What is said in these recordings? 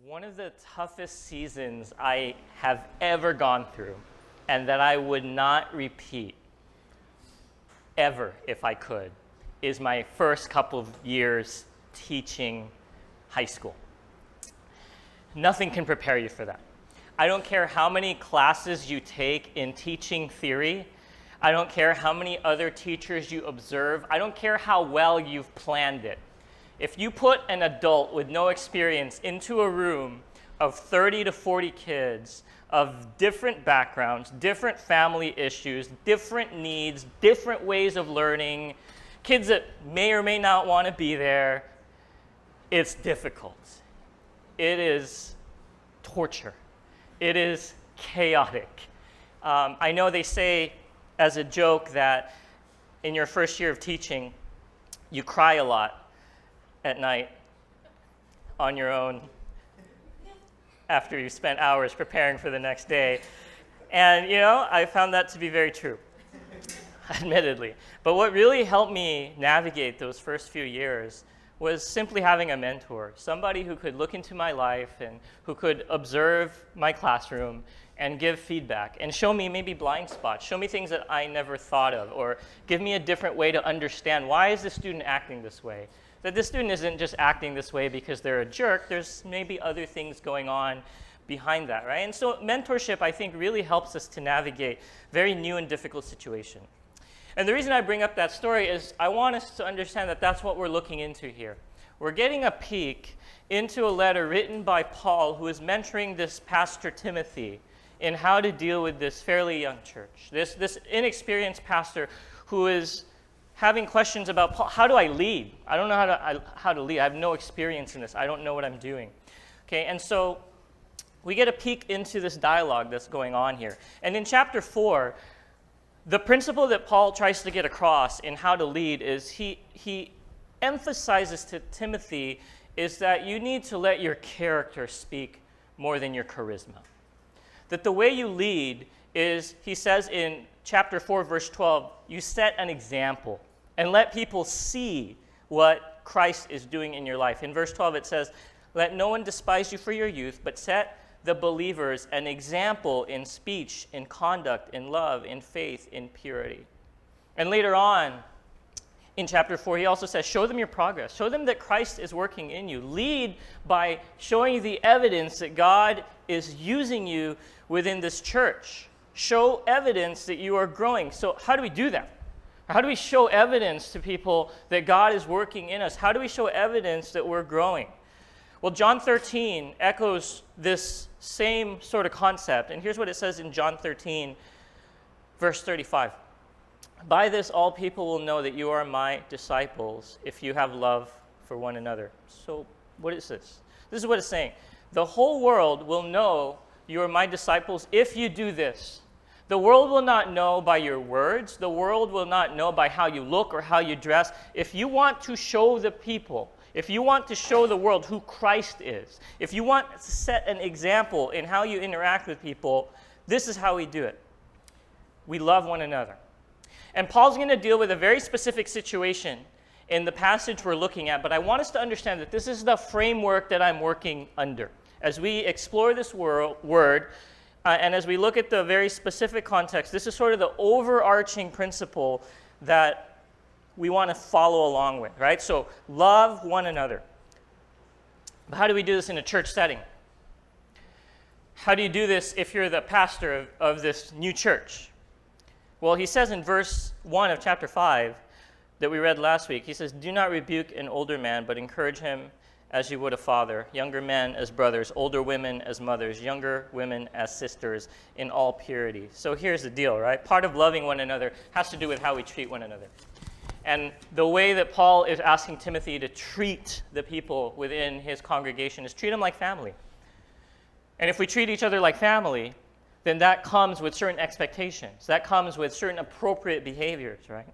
One of the toughest seasons I have ever gone through, and that I would not repeat ever if I could, is my first couple of years teaching high school. Nothing can prepare you for that. I don't care how many classes you take in teaching theory. I don't care how many other teachers you observe. I don't care how well you've planned it. If you put an adult with no experience into a room of 30 to 40 kids of different backgrounds, different family issues, different needs, different ways of learning, kids that may or may not want to be there, it's difficult. It is torture. It is chaotic. I know they say as a joke that in your first year of teaching, you cry a lot at night on your own after you spent hours preparing for the next day. And, I found that to be very true, admittedly. But what really helped me navigate those first few years was simply having a mentor, somebody who could look into my life and who could observe my classroom and give feedback and show me maybe blind spots, show me things that I never thought of, or give me a different way to understand why is the student acting this way. That this student isn't just acting this way because they're a jerk, there's maybe other things going on behind that, right? And so mentorship, I think, really helps us to navigate very new and difficult situations. And the reason I bring up that story is I want us to understand that that's what we're looking into here. We're getting a peek into a letter written by Paul, who is mentoring this pastor Timothy in how to deal with this fairly young church. This inexperienced pastor who is having questions about, Paul, how do I lead? I don't know how to lead. I have no experience in this. I don't know what I'm doing. Okay, and so we get a peek into this dialogue that's going on here. And in chapter 4, the principle that Paul tries to get across in how to lead is he emphasizes to Timothy is that you need to let your character speak more than your charisma. That the way you lead is, he says in chapter 4, verse 12, you set an example and let people see what Christ is doing in your life. In verse 12 it says, let no one despise you for your youth, but set the believers an example in speech, in conduct, in love, in faith, in purity. And later on, in chapter 4, he also says, show them your progress. Show them that Christ is working in you. Lead by showing the evidence that God is using you within this church. Show evidence that you are growing. So how do we do that? How do we show evidence to people that God is working in us? How do we show evidence that we're growing? Well, John 13 echoes this same sort of concept. And here's what it says in John 13, verse 35. By this all people will know that you are my disciples if you have love for one another. So what is this? This is what it's saying. The whole world will know you are my disciples if you do this. The world will not know by your words. The world will not know by how you look or how you dress. If you want to show the people, if you want to show the world who Christ is, if you want to set an example in how you interact with people, this is how we do it. We love one another. And Paul's going to deal with a very specific situation in the passage we're looking at, but I want us to understand that this is the framework that I'm working under. As we explore this word, and as we look at the very specific context, this is sort of the overarching principle that we want to follow along with, right? So love one another. But how do we do this in a church setting? How do you do this if you're the pastor of this new church? Well, he says in verse 1 of chapter 5 that we read last week, he says, do not rebuke an older man, but encourage him as you would a father, younger men as brothers, older women as mothers, younger women as sisters, in all purity. So here's the deal, right? Part of loving one another has to do with how we treat one another. And the way that Paul is asking Timothy to treat the people within his congregation is treat them like family. And if we treat each other like family, then that comes with certain expectations. That comes with certain appropriate behaviors, right?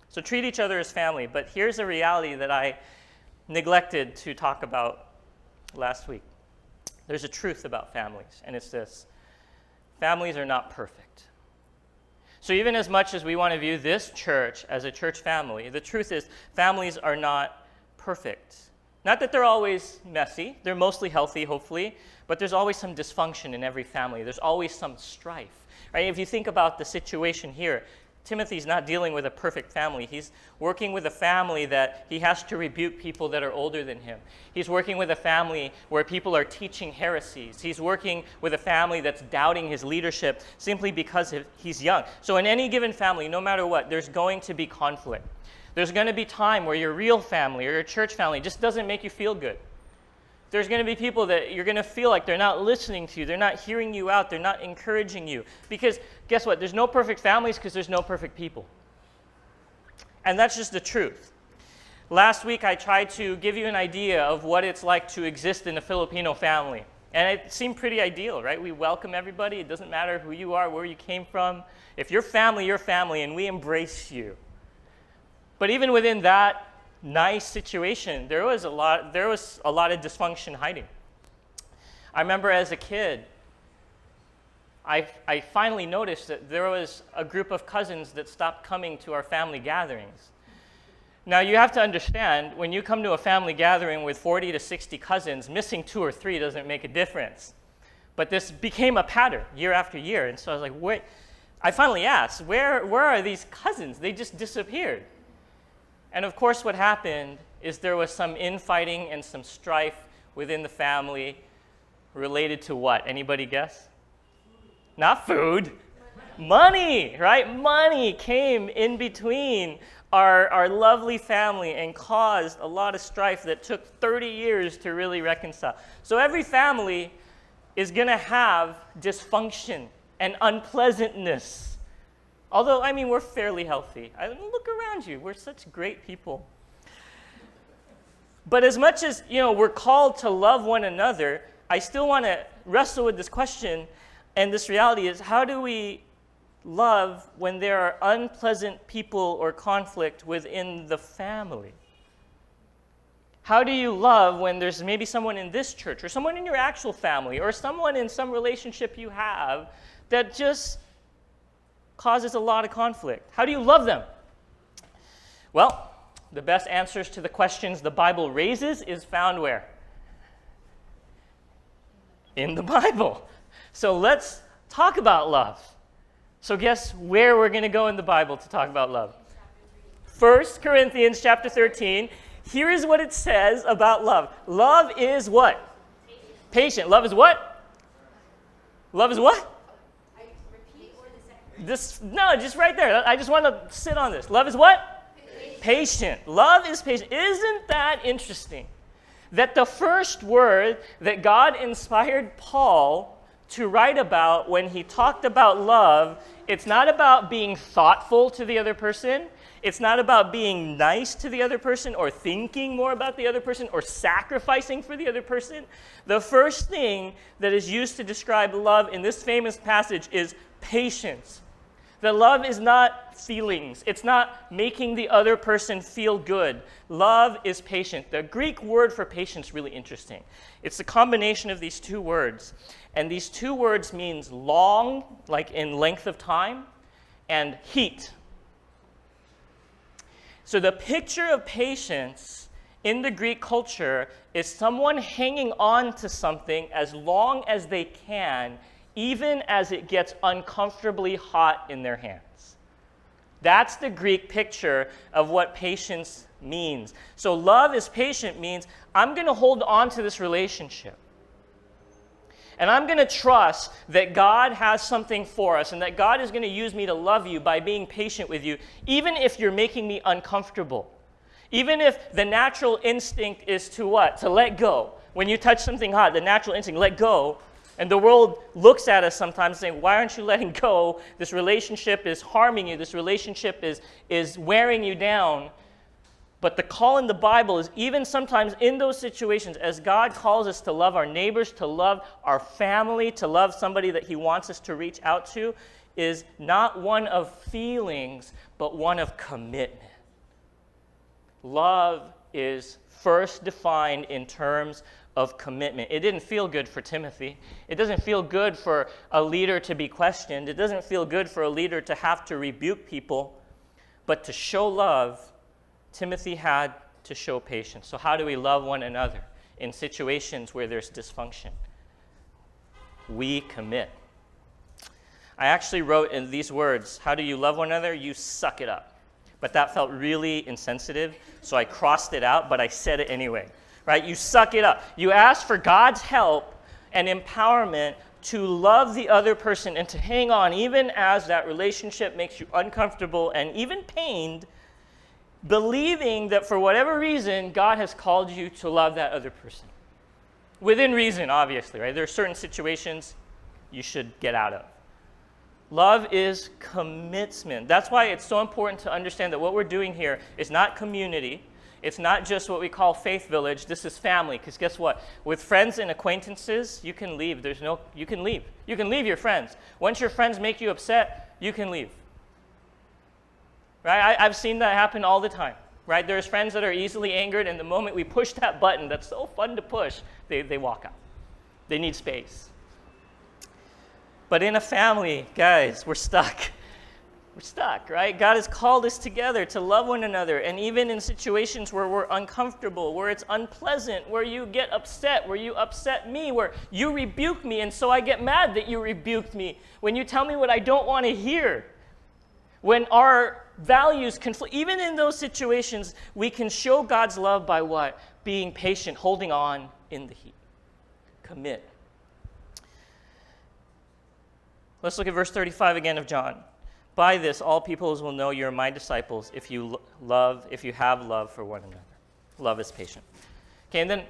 So treat each other as family. But here's a reality that I neglected to talk about last week. There's a truth about families, and it's this. Families are not perfect. So even as much as we want to view this church as a church family, the truth is families are not perfect. Not that they're always messy. They're mostly healthy, hopefully. But there's always some dysfunction in every family. There's always some strife. Right? If you think about the situation here, Timothy's not dealing with a perfect family. He's working with a family that he has to rebuke people that are older than him. He's working with a family where people are teaching heresies. He's working with a family that's doubting his leadership simply because he's young. So in any given family, no matter what, there's going to be conflict. There's going to be time where your real family or your church family just doesn't make you feel good. There's going to be people that you're going to feel like they're not listening to you, they're not hearing you out, they're not encouraging you. Because guess what? There's no perfect families because there's no perfect people. And that's just the truth. Last week I tried to give you an idea of what it's like to exist in a Filipino family. And it seemed pretty ideal, right? We welcome everybody. It doesn't matter who you are, where you came from. If you're family, and we embrace you. But even within that nice situation, there was a lot of dysfunction hiding. I remember as a kid, I finally noticed that there was a group of cousins that stopped coming to our family gatherings. Now you have to understand, when you come to a family gathering with 40 to 60 cousins, missing 2 or 3 doesn't make a difference. But this became a pattern year after year, and so I was like, wait. I finally asked, where are these cousins? They just disappeared. And of course what happened is there was some infighting and some strife within the family related to what? Anybody guess? Not food. Money, right? Money came in between our lovely family and caused a lot of strife that took 30 years to really reconcile. So every family is going to have dysfunction and unpleasantness. Although, I mean, we're fairly healthy. Look around you. We're such great people. But as much as, we're called to love one another, I still want to wrestle with this question, and this reality is, how do we love when there are unpleasant people or conflict within the family? How do you love when there's maybe someone in this church, or someone in your actual family, or someone in some relationship you have that just causes a lot of conflict? How do you love them? Well, the best answers to the questions the Bible raises is found where? In the Bible. So let's talk about love. So guess where we're going to go in the Bible to talk about love? 1 Corinthians chapter 13. Here is what it says about love. Love is what? Patient. Love is what? Love is what? Just right there. I just want to sit on this. Love is what? Patient. Love is patient. Isn't that interesting? That the first word that God inspired Paul to write about when he talked about love, it's not about being thoughtful to the other person. It's not about being nice to the other person or thinking more about the other person or sacrificing for the other person. The first thing that is used to describe love in this famous passage is patience. That love is not feelings. It's not making the other person feel good. Love is patient. The Greek word for patience is really interesting. It's a combination of these 2 words. And these 2 words means long, like in length of time, and heat. So the picture of patience in the Greek culture is someone hanging on to something as long as they can, even as it gets uncomfortably hot in their hands. That's the Greek picture of what patience means. So love is patient means I'm going to hold on to this relationship. And I'm going to trust that God has something for us and that God is going to use me to love you by being patient with you, even if you're making me uncomfortable. Even if the natural instinct is to what? To let go. When you touch something hot, the natural instinct, let go. And the world looks at us sometimes saying, why aren't you letting go? This relationship is harming you. This relationship is wearing you down. But the call in the Bible is even sometimes in those situations, as God calls us to love our neighbors, to love our family, to love somebody that he wants us to reach out to, is not one of feelings, but one of commitment. Love is first defined in terms of commitment. It didn't feel good for Timothy. It doesn't feel good for a leader to be questioned. It doesn't feel good for a leader to have to rebuke people. But to show love, Timothy had to show patience. So how do we love one another in situations where there's dysfunction? We commit. I actually wrote in these words, how do you love one another? You suck it up. But that felt really insensitive, so I crossed it out, but I said it anyway. Right? You suck it up. You ask for God's help and empowerment to love the other person and to hang on, even as that relationship makes you uncomfortable and even pained, believing that for whatever reason, God has called you to love that other person. Within reason, obviously, right? There are certain situations you should get out of. Love is commitment. That's why it's so important to understand that what we're doing here is not community. It's not just what we call faith village. This is family. Because guess what? With friends and acquaintances, you can leave. You can leave. You can leave your friends. Once your friends make you upset, you can leave. Right? I've seen that happen all the time. Right? There's friends that are easily angered, and the moment we push that button that's so fun to push, they walk out. They need space. But in a family, guys, we're stuck. We're stuck, right? God has called us together to love one another. And even in situations where we're uncomfortable, where it's unpleasant, where you get upset, where you upset me, where you rebuke me, and so I get mad that you rebuked me, when you tell me what I don't want to hear, when our values conflict, even in those situations, we can show God's love by what? Being patient, holding on in the heat. Commit. Let's look at verse 35 again of John. By this, all peoples will know you're my disciples if you have love for one another. Love is patient. Okay, and then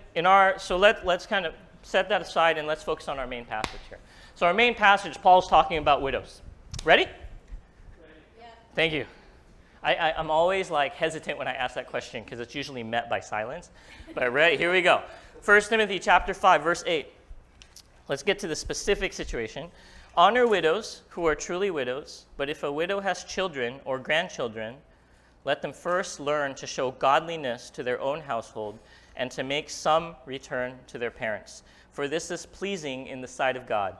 let's kind of set that aside and let's focus on our main passage here. So our main passage, Paul's talking about widows. Ready? Yeah. Thank you. I'm always hesitant when I ask that question because it's usually met by silence. But ready? Here we go. 1 Timothy chapter 5, verse 8. Let's get to the specific situation. Honor widows who are truly widows, but if a widow has children or grandchildren, let them first learn to show godliness to their own household and to make some return to their parents. For this is pleasing in the sight of God.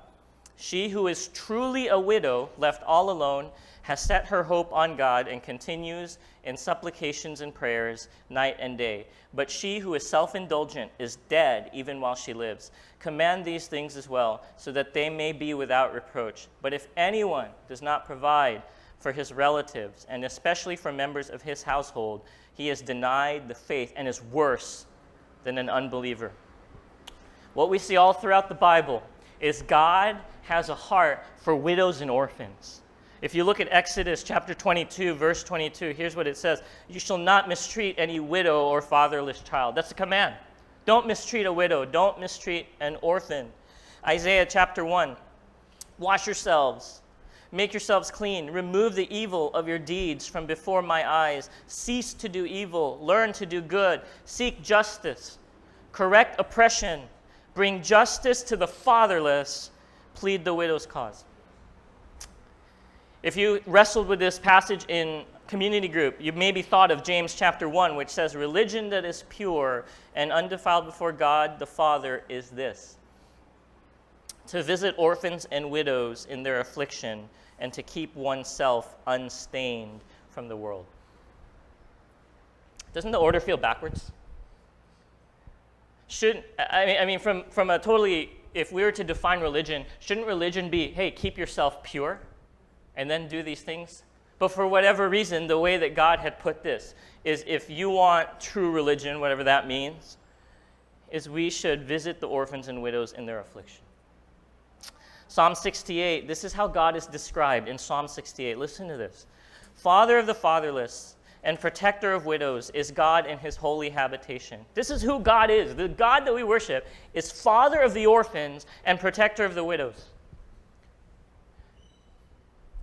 She who is truly a widow, left all alone, has set her hope on God and continues in supplications and prayers night and day. But she who is self-indulgent is dead even while she lives. Command these things as well, so that they may be without reproach. But if anyone does not provide for his relatives, and especially for members of his household, he is denied the faith and is worse than an unbeliever. What we see all throughout the Bible is God has a heart for widows and orphans. If you look at Exodus chapter 22, verse 22, here's what it says. You shall not mistreat any widow or fatherless child. That's a command. Don't mistreat a widow. Don't mistreat an orphan. Isaiah chapter 1, wash yourselves. Make yourselves clean. Remove the evil of your deeds from before my eyes. Cease to do evil. Learn to do good. Seek justice. Correct oppression. Bring justice to the fatherless. Plead the widow's cause. If you wrestled with this passage in community group, you maybe thought of James chapter 1, which says, religion that is pure and undefiled before God the Father is this: to visit orphans and widows in their affliction and to keep oneself unstained from the world. Doesn't the order feel backwards? From a totally, if we were to define religion, shouldn't religion be, hey, keep yourself pure and then do these things? But for whatever reason, the way that God had put this is, if you want true religion, whatever that means, is we should visit the orphans and widows in their affliction. Psalm 68, this is how God is described in Psalm 68. Listen to this. Father of the fatherless and protector of widows is God in his holy habitation. This is who God is. The God that we worship is Father of the orphans and protector of the widows.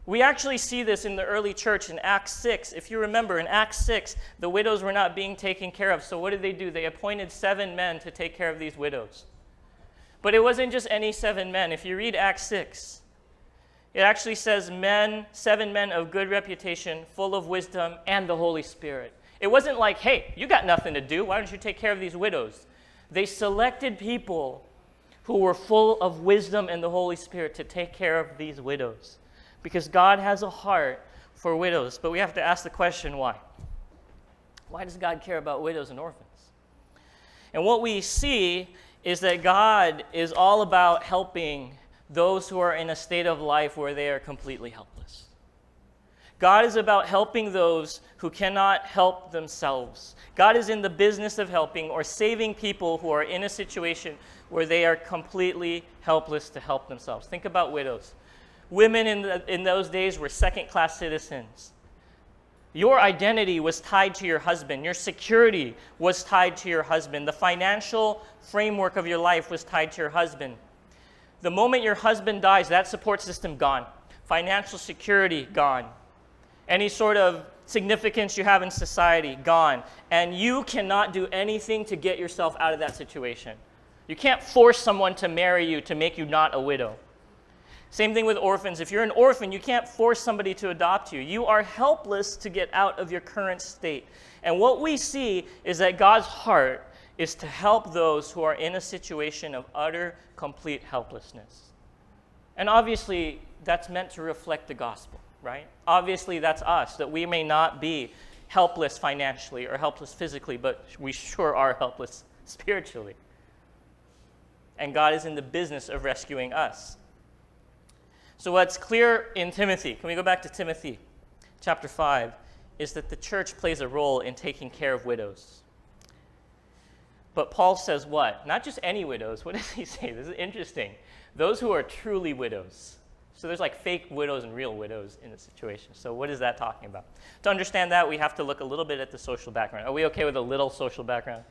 We actually see this in the early church in Acts 6. If you remember, in Acts 6, the widows were not being taken care of. So what did they do? They appointed 7 men to take care of these widows. But it wasn't just any 7 men. If you read Acts 6, it actually says 7 men of good reputation, full of wisdom and the Holy Spirit. It wasn't like, hey, you got nothing to do. Why don't you take care of these widows? They selected people who were full of wisdom and the Holy Spirit to take care of these widows. Because God has a heart for widows. But we have to ask the question, why? Why does God care about widows and orphans? And what we see is that God is all about helping those who are in a state of life where they are completely helpless. God is about helping those who cannot help themselves. God is in the business of helping or saving people who are in a situation where they are completely helpless to help themselves. Think about widows. Women in those days were second-class citizens. Your identity was tied to your husband. Your security was tied to your husband. The financial framework of your life was tied to your husband. The moment your husband dies, that support system gone. Financial security gone. Any sort of significance you have in society gone. And you cannot do anything to get yourself out of that situation. You can't force someone to marry you to make you not a widow. Same thing with orphans. If you're an orphan, you can't force somebody to adopt you. You are helpless to get out of your current state. And what we see is that God's heart is to help those who are in a situation of utter, complete helplessness. And obviously, that's meant to reflect the gospel, right? Obviously, that's us, that we may not be helpless financially or helpless physically, but we sure are helpless spiritually. And God is in the business of rescuing us. So what's clear in Timothy, can we go back to Timothy chapter 5, is that the church plays a role in taking care of widows. But Paul says what? Not just any widows. What does he say? This is interesting. Those who are truly widows. So there's like fake widows and real widows in the situation. So what is that talking about? To understand that, we have to look a little bit at the social background. Are we okay with a little social background?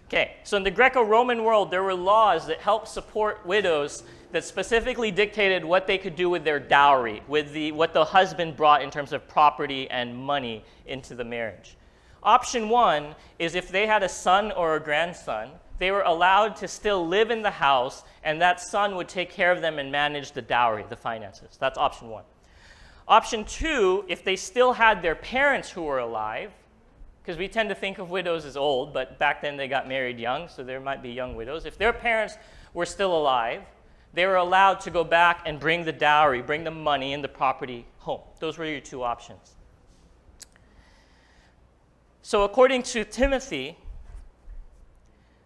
Okay, so in the Greco-Roman world, there were laws that helped support widows that specifically dictated what they could do with their dowry, with what the husband brought in terms of property and money into the marriage. Option one is if they had a son or a grandson, they were allowed to still live in the house, and that son would take care of them and manage the dowry, the finances. That's option one. Option two, if they still had their parents who were alive, because we tend to think of widows as old, but back then they got married young, so there might be young widows. If their parents were still alive, they were allowed to go back and bring the dowry, bring the money and the property home. Those were your two options. So according to Timothy,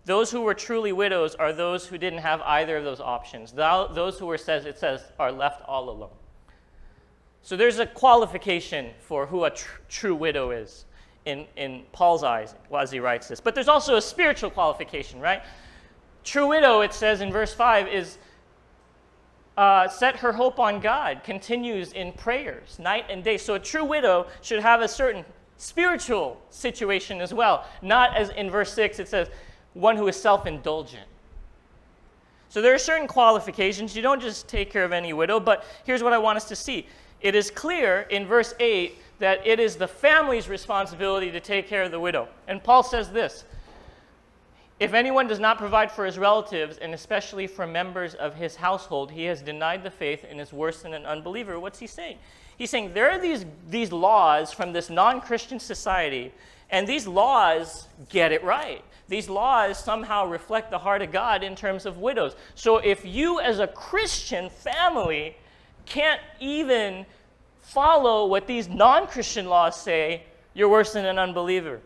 those who were truly widows are those who didn't have either of those options. Those who were, it says, are left all alone. So there's a qualification for who a true widow is in Paul's eyes as he writes this. But there's also a spiritual qualification, right? True widow, it says in verse 5, is set her hope on God, continues in prayers night and day. So a true widow should have a certain spiritual situation as well. Not as in verse 6 it says, one who is self-indulgent. So there are certain qualifications. You don't just take care of any widow, but here's what I want us to see. It is clear in verse 8 that it is the family's responsibility to take care of the widow. And Paul says this, if anyone does not provide for his relatives, and especially for members of his household, he has denied the faith and is worse than an unbeliever. What's he saying? He's saying there are these laws from this non-Christian society, and these laws get it right. These laws somehow reflect the heart of God in terms of widows. So if you as a Christian family can't even follow what these non-Christian laws say, you're worse than an unbeliever.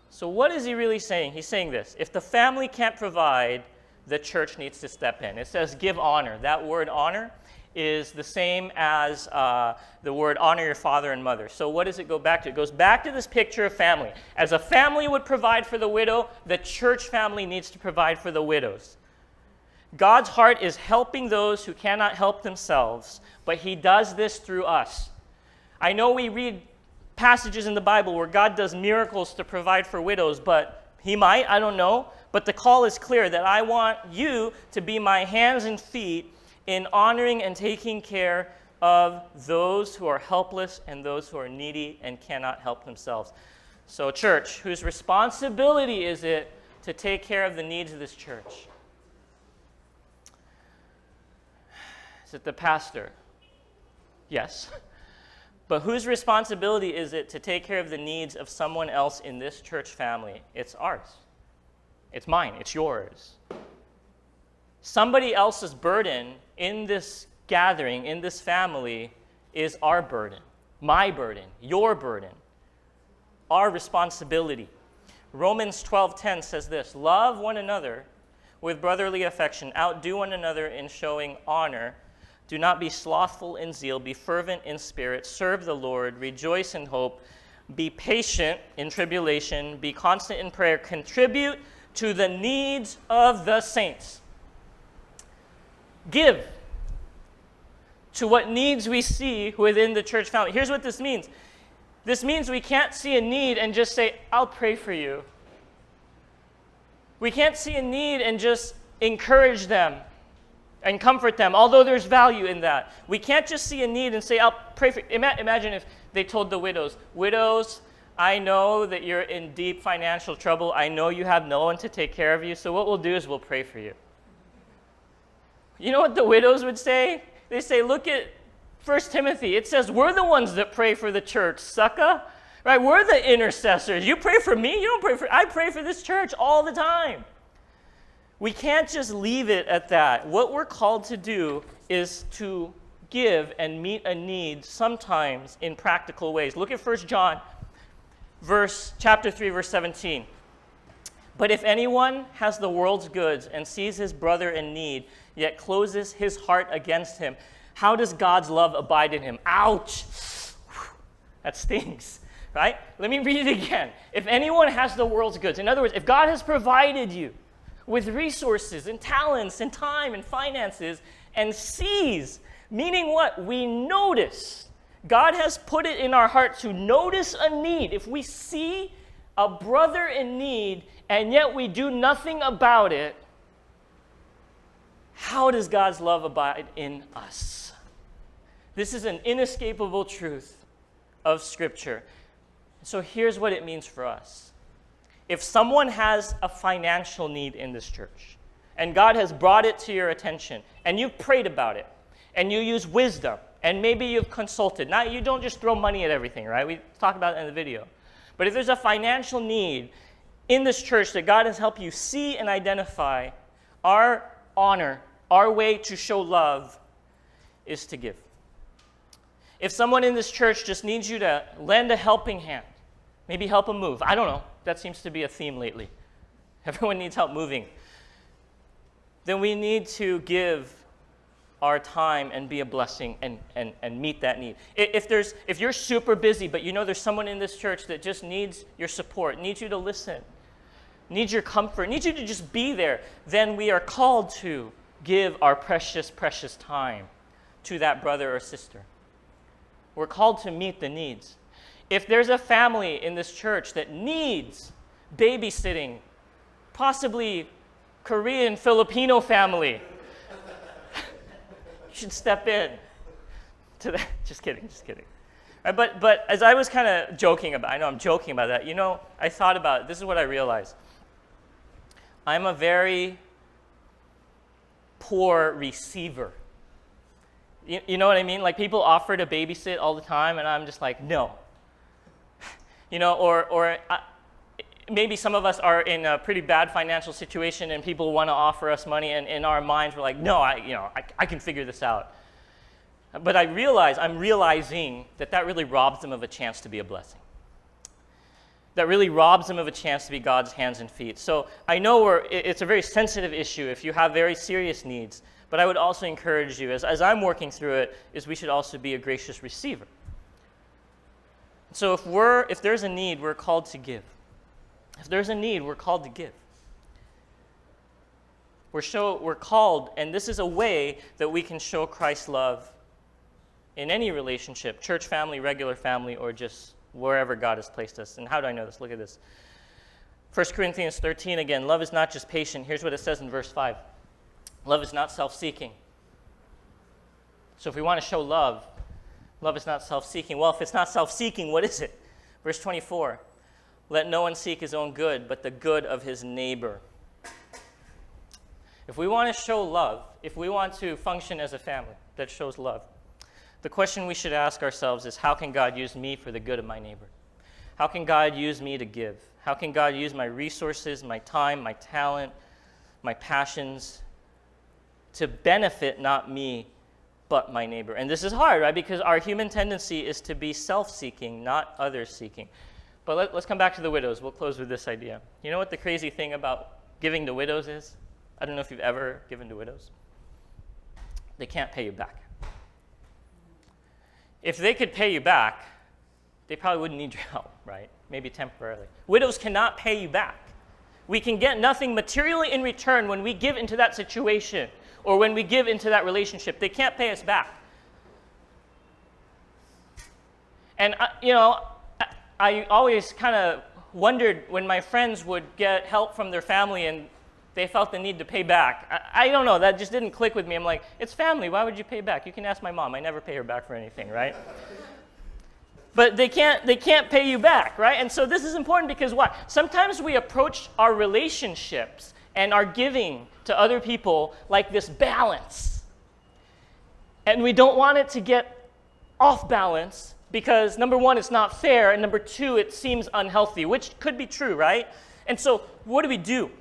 So what is he really saying? He's saying this. If the family can't provide, the church needs to step in. It says give honor. That word honor is the same as the word honor your father and mother. So what does it go back to? It goes back to this picture of family. As a family would provide for the widow, the church family needs to provide for the widows. God's heart is helping those who cannot help themselves, but he does this through us. I know we read passages in the Bible where God does miracles to provide for widows, but he might, I don't know. But the call is clear that I want you to be my hands and feet in honoring and taking care of those who are helpless and those who are needy and cannot help themselves. So church, whose responsibility is it to take care of the needs of this church? Is it the pastor? Yes. But whose responsibility is it to take care of the needs of someone else in this church family? It's ours. It's mine. It's yours. Somebody else's burden in this gathering, in this family, is our burden. my burden, your burden, our responsibility. Romans 12:10 says this, love one another with brotherly affection, outdo one another in showing honor. Do not be slothful in zeal, be fervent in spirit, serve the Lord, rejoice in hope, be patient in tribulation, be constant in prayer, contribute to the needs of the saints. Give to what needs we see within the church family. Here's what this means. This means we can't see a need and just say, I'll pray for you. We can't see a need and just encourage them and comfort them, although there's value in that. We can't just see a need and say, I'll pray for you. Imagine if they told the widows, I know that you're in deep financial trouble. I know you have no one to take care of you, so what we'll do is we'll pray for you. You know what the widows would say? They say, look at 1 Timothy. It says, we're the ones that pray for the church, sucker. Right? We're the intercessors. You pray for me? You don't pray for I pray for this church all the time. We can't just leave it at that. What we're called to do is to give and meet a need sometimes in practical ways. Look at 1 John chapter 3, verse 17. But if anyone has the world's goods and sees his brother in need, yet closes his heart against him, how does God's love abide in him? Ouch! That stings, right? Let me read it again. If anyone has the world's goods, in other words, if God has provided you with resources and talents and time and finances and sees, meaning what? We notice. God has put it in our heart to notice a need. If we see a brother in need and yet we do nothing about it, how does God's love abide in us? This is an inescapable truth of Scripture. So here's what it means for us. If someone has a financial need in this church, and God has brought it to your attention, and you've prayed about it, and you use wisdom, and maybe you've consulted. Now, you don't just throw money at everything, right? We talked about it in the video. But if there's a financial need in this church that God has helped you see and identify, our honor, our way to show love is to give. If someone in this church just needs you to lend a helping hand, maybe help them move. I don't know. That seems to be a theme lately. Everyone needs help moving. Then we need to give our time and be a blessing and meet that need. If you're super busy, but you know there's someone in this church that just needs your support, needs you to listen, needs your comfort, needs you to just be there, then we are called to give our precious, precious time to that brother or sister. We're called to meet the needs. If there's a family in this church that needs babysitting, possibly Korean, Filipino family, you should step in to that. Just kidding. Right, but as I was kind of joking about, I know I'm joking about that, I thought about, this is what I realized. I'm a very poor receiver. You know what I mean? Like people offer to babysit all the time, and I'm just like, no. Maybe some of us are in a pretty bad financial situation, and people want to offer us money, and in our minds we're like, no, I can figure this out. But I'm realizing that really robs them of a chance to be a blessing. That really robs them of a chance to be God's hands and feet. So I know it's a very sensitive issue if you have very serious needs, but I would also encourage you, as I'm working through it, is we should also be a gracious receiver. So if there's a need, we're called to give. If there's a need, we're called to give. We're called, and this is a way that we can show Christ's love in any relationship, church family, regular family, or just wherever God has placed us. And how do I know this? Look at this. 1 Corinthians 13 again, love is not just patient. Here's what it says in verse 5. Love is not self-seeking. So if we want to show love is not self-seeking. Well, if it's not self-seeking, what is it? Verse 24. Let no one seek his own good, but the good of his neighbor. If we want to show love, if we want to function as a family that shows love, the question we should ask ourselves is, how can God use me for the good of my neighbor? How can God use me to give? How can God use my resources, my time, my talent, my passions to benefit not me, but my neighbor. And this is hard, right? Because our human tendency is to be self-seeking, not others-seeking. But let's come back to the widows. We'll close with this idea. You know what the crazy thing about giving to widows is? I don't know if you've ever given to widows. They can't pay you back. If they could pay you back, they probably wouldn't need your help, right? Maybe temporarily. Widows cannot pay you back. We can get nothing materially in return when we give into that situation or when we give into that relationship. They can't pay us back. And, I always kind of wondered when my friends would get help from their family and they felt the need to pay back. I don't know, that just didn't click with me. I'm like, it's family, why would you pay back? You can ask my mom, I never pay her back for anything, right? But they can't pay you back, right? And so this is important because why? Sometimes we approach our relationships and our giving to other people like this balance. And we don't want it to get off balance because number one, it's not fair, and number two, it seems unhealthy, which could be true, right? And so what do?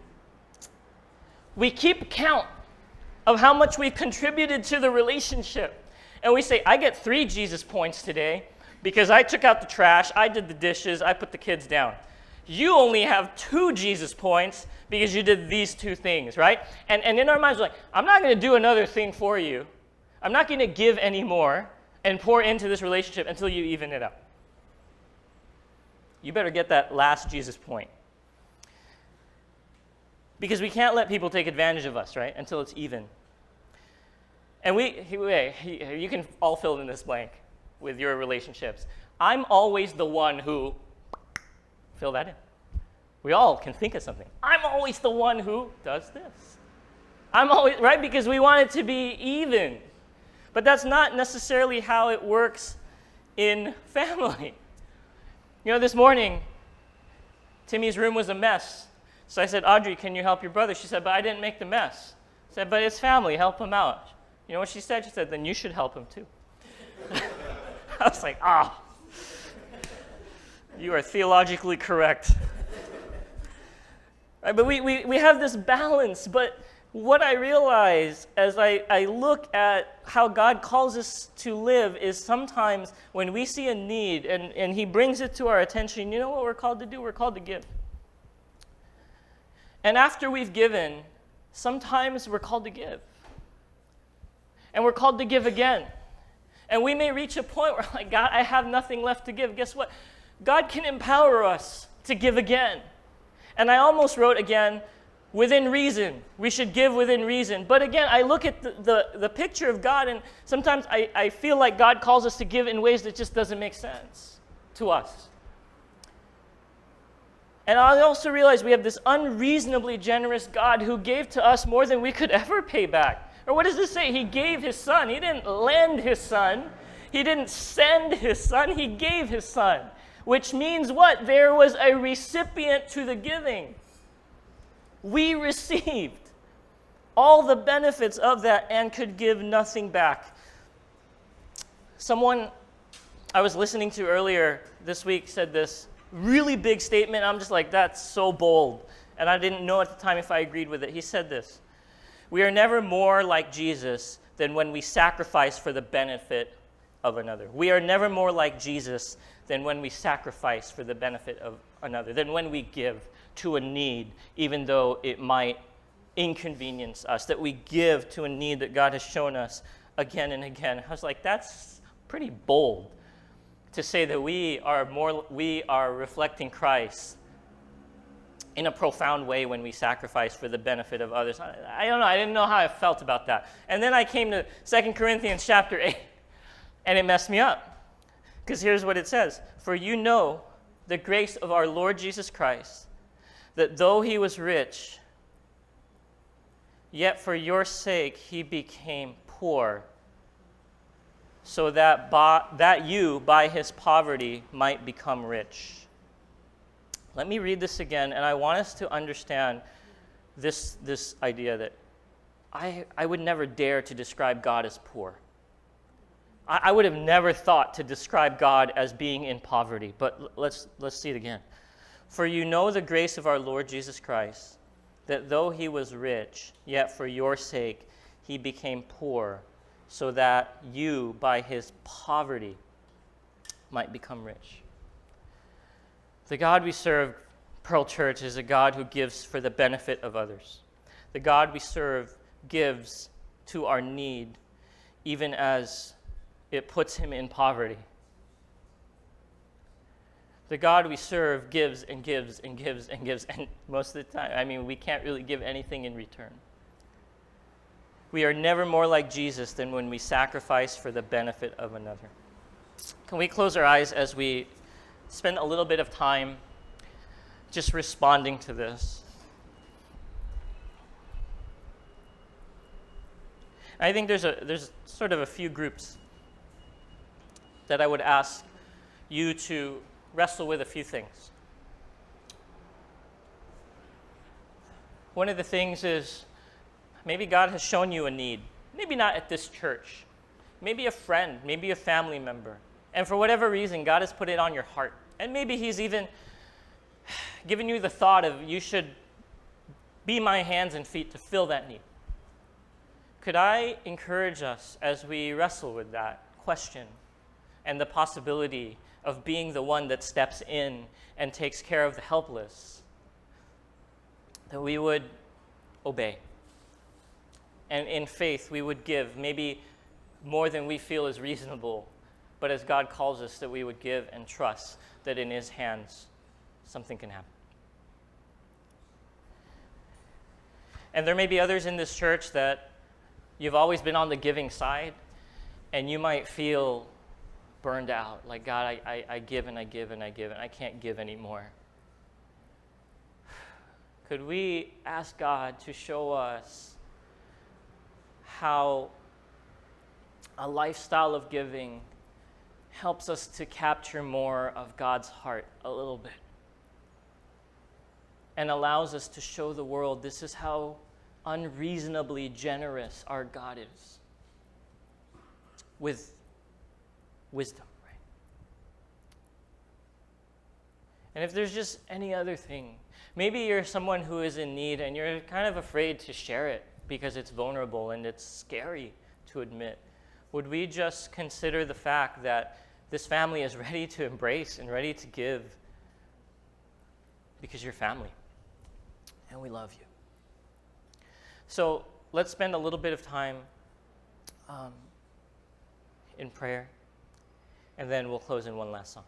We keep count of how much we've contributed to the relationship. And we say, I get 3 Jesus points today because I took out the trash, I did the dishes, I put the kids down. You only have 2 Jesus points because you did these 2 things, right? And in our minds, we're like, I'm not going to do another thing for you. I'm not going to give any more and pour into this relationship until you even it up. You better get that last Jesus point. Because we can't let people take advantage of us, right, until it's even. And you can all fill in this blank with your relationships. I'm always the one who, fill that in. We all can think of something. I'm always the one who does this. I'm always, right, because we want it to be even. But that's not necessarily how it works in family. This morning, Timmy's room was a mess. So I said, Audrey, can you help your brother? She said, but I didn't make the mess. I said, but it's family, help him out. You know what she said? She said, then you should help him too. I was like, you are theologically correct. Right, but we have this balance, but what I realize as I look at how God calls us to live is sometimes when we see a need and he brings it to our attention, you know what we're called to do? We're called to give. And after we've given, sometimes we're called to give. And we're called to give again. And we may reach a point where, like, God, I have nothing left to give. Guess what? God can empower us to give again. And I almost wrote again, within reason. We should give within reason. But again, I look at the picture of God, and sometimes I feel like God calls us to give in ways that just doesn't make sense to us. And I also realize we have this unreasonably generous God who gave to us more than we could ever pay back. Or what does this say? He gave his son. He didn't lend his son. He didn't send his son. He gave his son. Which means what? There was a recipient to the giving. We received all the benefits of that and could give nothing back. Someone I was listening to earlier this week said this really big statement. I'm just like, that's so bold. And I didn't know at the time if I agreed with it. He said this: we are never more like Jesus than when we sacrifice for the benefit of another. We are never more like Jesus than when we sacrifice for the benefit of another, than when we give to a need, even though it might inconvenience us, that we give to a need that God has shown us again and again. I was like, that's pretty bold to say that we are reflecting Christ in a profound way when we sacrifice for the benefit of others. I don't know. I didn't know how I felt about that. And then I came to 2 Corinthians chapter 8, and it messed me up. Because here's what it says: for you know the grace of our Lord Jesus Christ, that though he was rich, yet for your sake he became poor, so that you, by his poverty, might become rich. Let me read this again, and I want us to understand this idea that I would never dare to describe God as poor. I would have never thought to describe God as being in poverty, but let's see it again. For you know the grace of our Lord Jesus Christ, that though he was rich, yet for your sake he became poor, so that you, by his poverty, might become rich. The God we serve, Pearl Church, is a God who gives for the benefit of others. The God we serve gives to our need, even as it puts him in poverty. The God we serve gives and gives and gives and gives, and most of the time, we can't really give anything in return. We are never more like Jesus than when we sacrifice for the benefit of another. Can we close our eyes as we spend a little bit of time just responding to this? I think there's sort of a few groups that I would ask you to wrestle with a few things. One of the things is maybe God has shown you a need, maybe not at this church, maybe a friend, maybe a family member, and for whatever reason, God has put it on your heart. And maybe he's even given you the thought of, you should be my hands and feet to fill that need. Could I encourage us as we wrestle with that question and the possibility of being the one that steps in and takes care of the helpless, that we would obey. And in faith, we would give, maybe more than we feel is reasonable, but as God calls us, that we would give and trust that in his hands, something can happen. And there may be others in this church that you've always been on the giving side, and you might feel burned out, like, God, I give and I give and I give, and I can't give anymore. Could we ask God to show us how a lifestyle of giving helps us to capture more of God's heart a little bit, and allows us to show the world this is how unreasonably generous our God is, with wisdom, right? And if there's just any other thing, maybe you're someone who is in need and you're kind of afraid to share it because it's vulnerable and it's scary to admit. Would we just consider the fact that this family is ready to embrace and ready to give because you're family and we love you? So let's spend a little bit of time in prayer, and then we'll close in one last song.